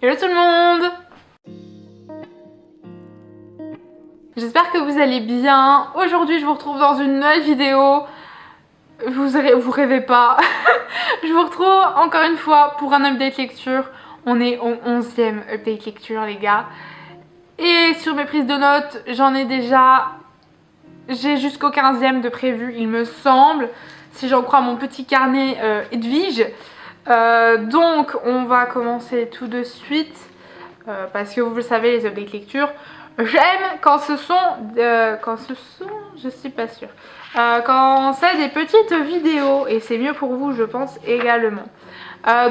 Hello tout le monde! J'espère que vous allez bien. Aujourd'hui je vous retrouve dans une nouvelle vidéo. Vous rêvez pas. Je vous retrouve encore une fois pour un update lecture. On est au 11e update lecture les gars. Et sur mes prises de notes, j'ai jusqu'au 15e de prévu il me semble. Si j'en crois mon petit carnet Edwige. Donc on va commencer tout de suite. Parce que vous le savez, les updates lecture, j'aime quand ce sont, je suis pas sûre, quand c'est des petites vidéos et c'est mieux pour vous, je pense également.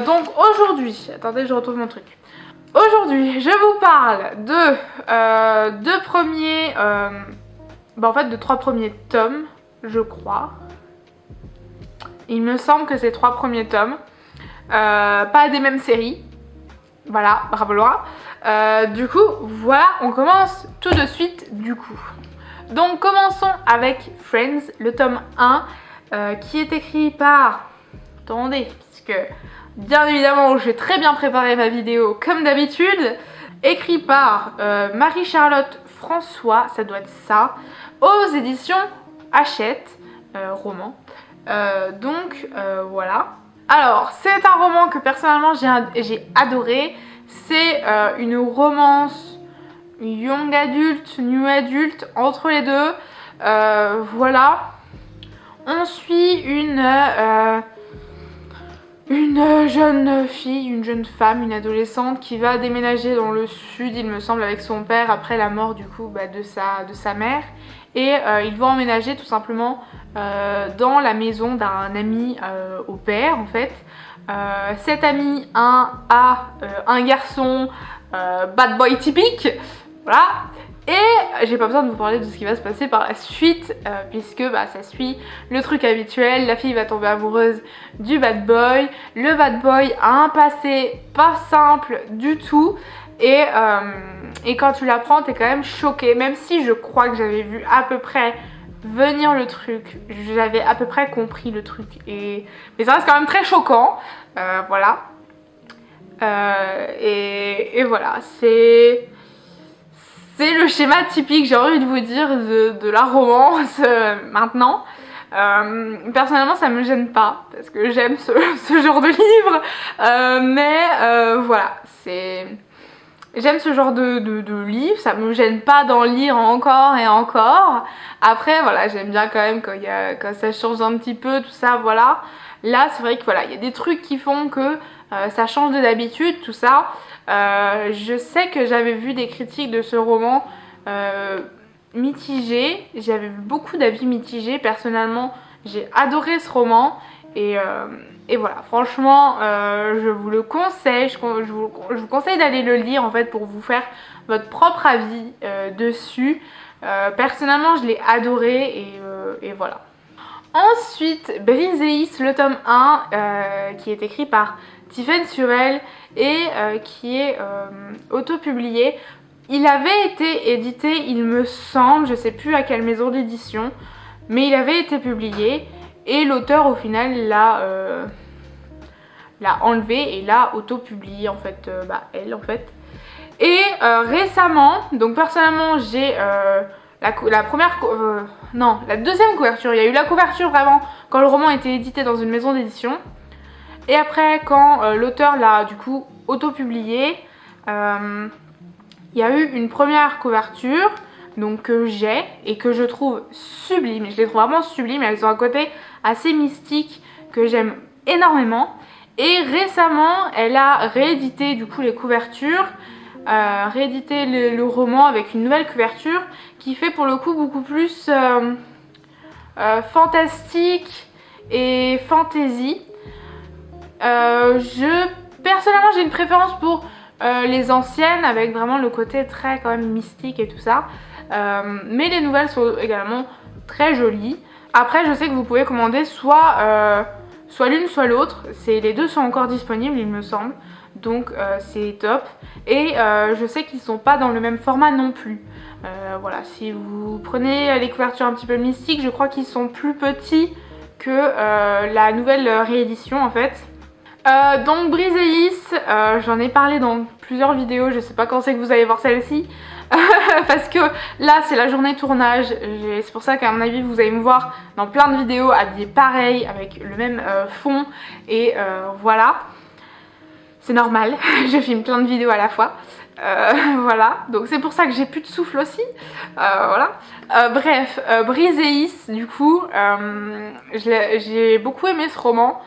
Donc aujourd'hui, attendez, je retrouve mon truc. Aujourd'hui, je vous parle de de 3 premiers tomes, je crois. Il me semble que c'est 3 premiers tomes, pas des mêmes séries. Voilà, bravo Laura. Du coup, voilà, on commence tout de suite du coup. Donc commençons avec Friends, le tome 1, qui est écrit par... Attendez, puisque bien évidemment j'ai très bien préparé ma vidéo comme d'habitude. Écrit par Marie-Charlotte François, ça doit être ça, aux éditions Hachette, roman. Voilà. Alors, c'est un roman que personnellement j'ai adoré. C'est une romance young adulte, new adulte, entre les deux. Voilà. On suit une jeune fille, une jeune femme, une adolescente qui va déménager dans le sud, il me semble, avec son père après la mort du coup de sa mère. Et ils vont emménager tout simplement dans la maison d'un ami au père en fait. Cet ami a un garçon bad boy typique, voilà. Et j'ai pas besoin de vous parler de ce qui va se passer par la suite, puisque ça suit le truc habituel. La fille va tomber amoureuse du bad boy. Le bad boy a un passé pas simple du tout. Et quand tu l'apprends, t'es quand même choquée. Même si je crois que j'avais vu à peu près venir le truc, j'avais à peu près compris le truc. Mais ça reste quand même très choquant. Voilà. Et voilà, c'est le schéma typique, j'ai envie de vous dire, de la romance maintenant. Personnellement ça me gêne pas parce que j'aime ce genre de livre, voilà, j'aime ce genre de livre, ça me gêne pas d'en lire encore et encore. Après voilà, j'aime bien quand même quand ça change un petit peu tout ça, voilà. Là c'est vrai que voilà, il y a des trucs qui font que ça change de d'habitude, tout ça. Je sais que j'avais vu des critiques de ce roman mitigées. J'avais vu beaucoup d'avis mitigés. Personnellement, j'ai adoré ce roman. Et voilà, franchement, je vous le conseille. Je vous conseille d'aller le lire en fait pour vous faire votre propre avis dessus. Personnellement, je l'ai adoré et voilà. Ensuite, Briseis, le tome 1, qui est écrit par Tiffaine Surel et qui est auto-publié. Il avait été édité, il me semble, je sais plus à quelle maison d'édition, mais il avait été publié et l'auteur au final l'a enlevé et l'a auto-publié en fait, elle en fait. Et récemment, donc personnellement j'ai la deuxième couverture. Il y a eu la couverture vraiment quand le roman était édité dans une maison d'édition. Et après quand l'auteur l'a du coup auto-publié, il y a eu une première couverture donc que j'ai et que je trouve sublime. Je les trouve vraiment sublimes. Elles ont un côté assez mystique que j'aime énormément. Et récemment, elle a réédité du coup les couvertures, réédité le roman avec une nouvelle couverture qui fait pour le coup beaucoup plus fantastique et fantasy. Personnellement j'ai une préférence pour les anciennes avec vraiment le côté très quand même mystique et tout ça, mais les nouvelles sont également très jolies. Après je sais que vous pouvez commander soit l'une soit l'autre, les deux sont encore disponibles il me semble, donc c'est top. Et je sais qu'ils sont pas dans le même format non plus. Voilà, si vous prenez les couvertures un petit peu mystiques, je crois qu'ils sont plus petits que la nouvelle réédition en fait. Donc Briseis, j'en ai parlé dans plusieurs vidéos, je sais pas quand c'est que vous allez voir celle-ci. Parce que là c'est la journée tournage, c'est pour ça qu'à mon avis vous allez me voir dans plein de vidéos habillée pareil avec le même fond et voilà, c'est normal, je filme plein de vidéos à la fois. Voilà, donc c'est pour ça que j'ai plus de souffle aussi. Voilà. Bref, Briseis, du coup, j'ai beaucoup aimé ce roman.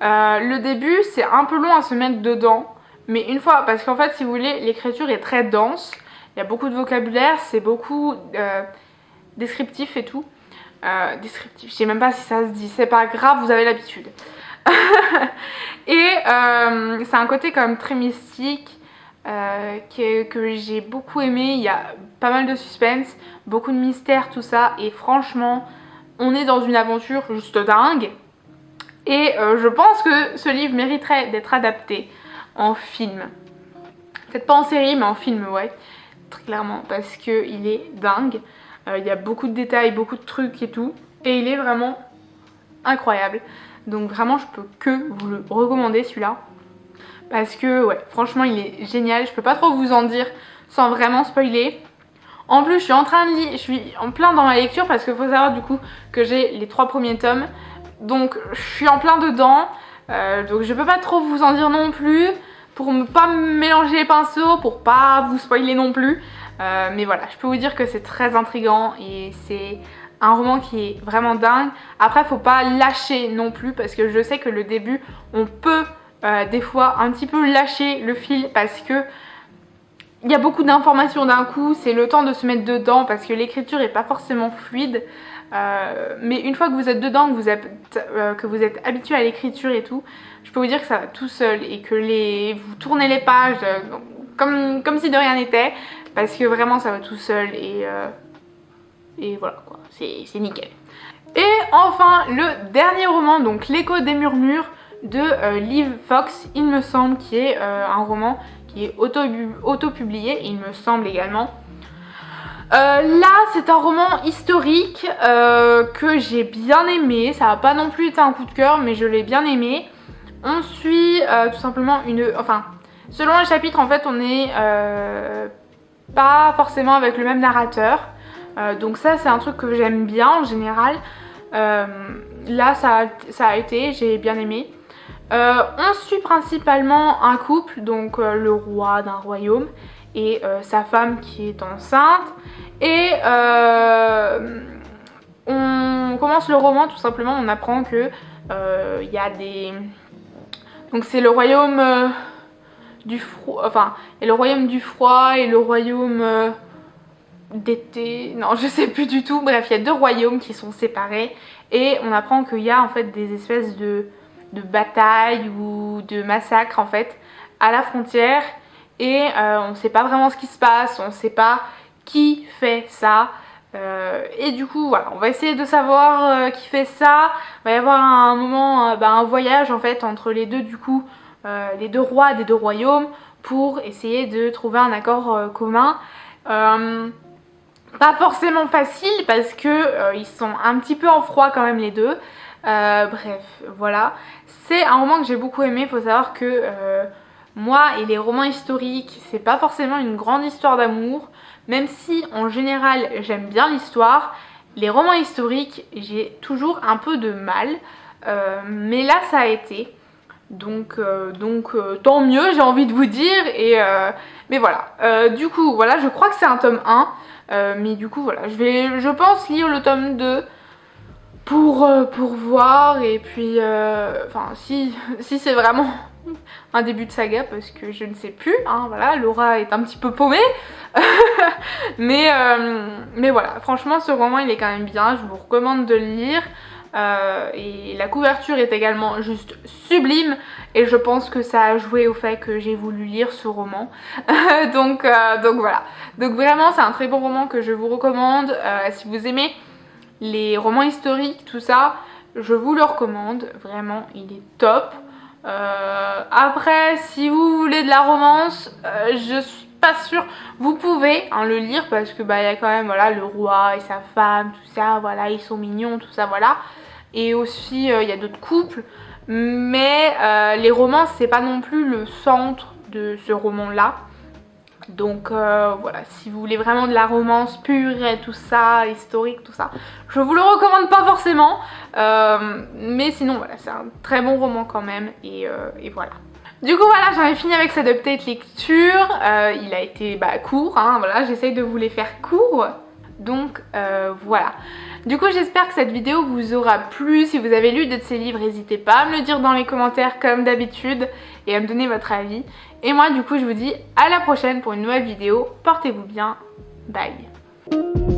Le début, c'est un peu long à se mettre dedans, mais une fois, parce qu'en fait, si vous voulez, l'écriture est très dense. Il y a beaucoup de vocabulaire, c'est beaucoup descriptif et tout. Descriptif, je sais même pas si ça se dit, c'est pas grave, vous avez l'habitude. Et c'est un côté quand même très mystique. Que j'ai beaucoup aimé, il y a pas mal de suspense, beaucoup de mystère, tout ça, et franchement on est dans une aventure juste dingue et je pense que ce livre mériterait d'être adapté en film, peut-être pas en série mais en film, ouais, très clairement, parce que il est dingue, il y a beaucoup de détails, beaucoup de trucs et tout, et il est vraiment incroyable, donc vraiment je peux que vous le recommander celui-là. Parce que ouais, franchement il est génial, je peux pas trop vous en dire sans vraiment spoiler. En plus je suis en train de lire, je suis en plein dans ma lecture parce qu'il faut savoir du coup que j'ai les 3 premiers tomes. Donc je suis en plein dedans, donc je peux pas trop vous en dire non plus pour ne pas me mélanger les pinceaux, pour pas vous spoiler non plus. Mais voilà, je peux vous dire que c'est très intriguant et c'est un roman qui est vraiment dingue. Après faut pas lâcher non plus parce que je sais que le début on peut des fois un petit peu lâcher le fil parce que il y a beaucoup d'informations d'un coup, c'est le temps de se mettre dedans parce que l'écriture est pas forcément fluide, mais une fois que vous êtes dedans, que vous êtes habitué à l'écriture et tout, je peux vous dire que ça va tout seul et que vous tournez les pages comme si de rien n'était, parce que vraiment ça va tout seul et voilà quoi, c'est nickel. Et enfin le dernier roman, donc L'écho des murmures de Liv Fox, il me semble, qui est un roman qui est auto-publié, il me semble également. Là c'est un roman historique que j'ai bien aimé, ça n'a pas non plus été un coup de cœur mais je l'ai bien aimé. On suit tout simplement enfin selon les chapitres en fait on est pas forcément avec le même narrateur, donc ça c'est un truc que j'aime bien en général. Là ça a été, j'ai bien aimé. On suit principalement un couple, donc le roi d'un royaume et sa femme qui est enceinte, et on commence le roman tout simplement, on apprend que il y a des... Donc c'est le royaume du froid, enfin et le royaume du froid et le royaume d'été, non je sais plus du tout, bref il y a 2 royaumes qui sont séparés et on apprend qu'il y a en fait des espèces de bataille ou de massacre en fait à la frontière et on sait pas vraiment ce qui se passe, on sait pas qui fait ça, et du coup voilà, on va essayer de savoir qui fait ça. Il va y avoir un moment un voyage en fait entre les deux, du coup les 2 rois des 2 royaumes pour essayer de trouver un accord commun. Pas forcément facile parce que ils sont un petit peu en froid quand même les deux. Bref, voilà. C'est un roman que j'ai beaucoup aimé. Il faut savoir que moi et les romans historiques, c'est pas forcément une grande histoire d'amour. Même si en général j'aime bien l'histoire, les romans historiques j'ai toujours un peu de mal. Mais là ça a été. Donc tant mieux, j'ai envie de vous dire. Mais voilà. Du coup, voilà, je crois que c'est un tome 1. Mais du coup, voilà, je pense lire le tome 2 pour voir. Et puis, enfin, si c'est vraiment un début de saga, parce que je ne sais plus, hein, voilà, Laura est un petit peu paumée. mais voilà, franchement, ce roman, il est quand même bien, je vous recommande de le lire. Et la couverture est également juste sublime et je pense que ça a joué au fait que j'ai voulu lire ce roman. donc voilà, donc vraiment c'est un très bon roman que je vous recommande. Si vous aimez les romans historiques, tout ça, je vous le recommande, vraiment il est top. Après si vous voulez de la romance, je suis pas sûre, vous pouvez le lire parce que bah il y a quand même voilà le roi et sa femme, tout ça, voilà, ils sont mignons, tout ça, voilà. Et aussi il y a d'autres couples, mais les romans c'est pas non plus le centre de ce roman là. Donc voilà, si vous voulez vraiment de la romance pure et tout ça, historique, tout ça, je vous le recommande pas forcément, mais sinon voilà, c'est un très bon roman quand même, et voilà. Du coup voilà, j'en ai fini avec cette update lecture, il a été court, hein, voilà, j'essaye de vous les faire courts, donc voilà. Du coup j'espère que cette vidéo vous aura plu. Si vous avez lu de ces livres, n'hésitez pas à me le dire dans les commentaires comme d'habitude et à me donner votre avis. Et moi du coup je vous dis à la prochaine pour une nouvelle vidéo. Portez-vous bien, bye.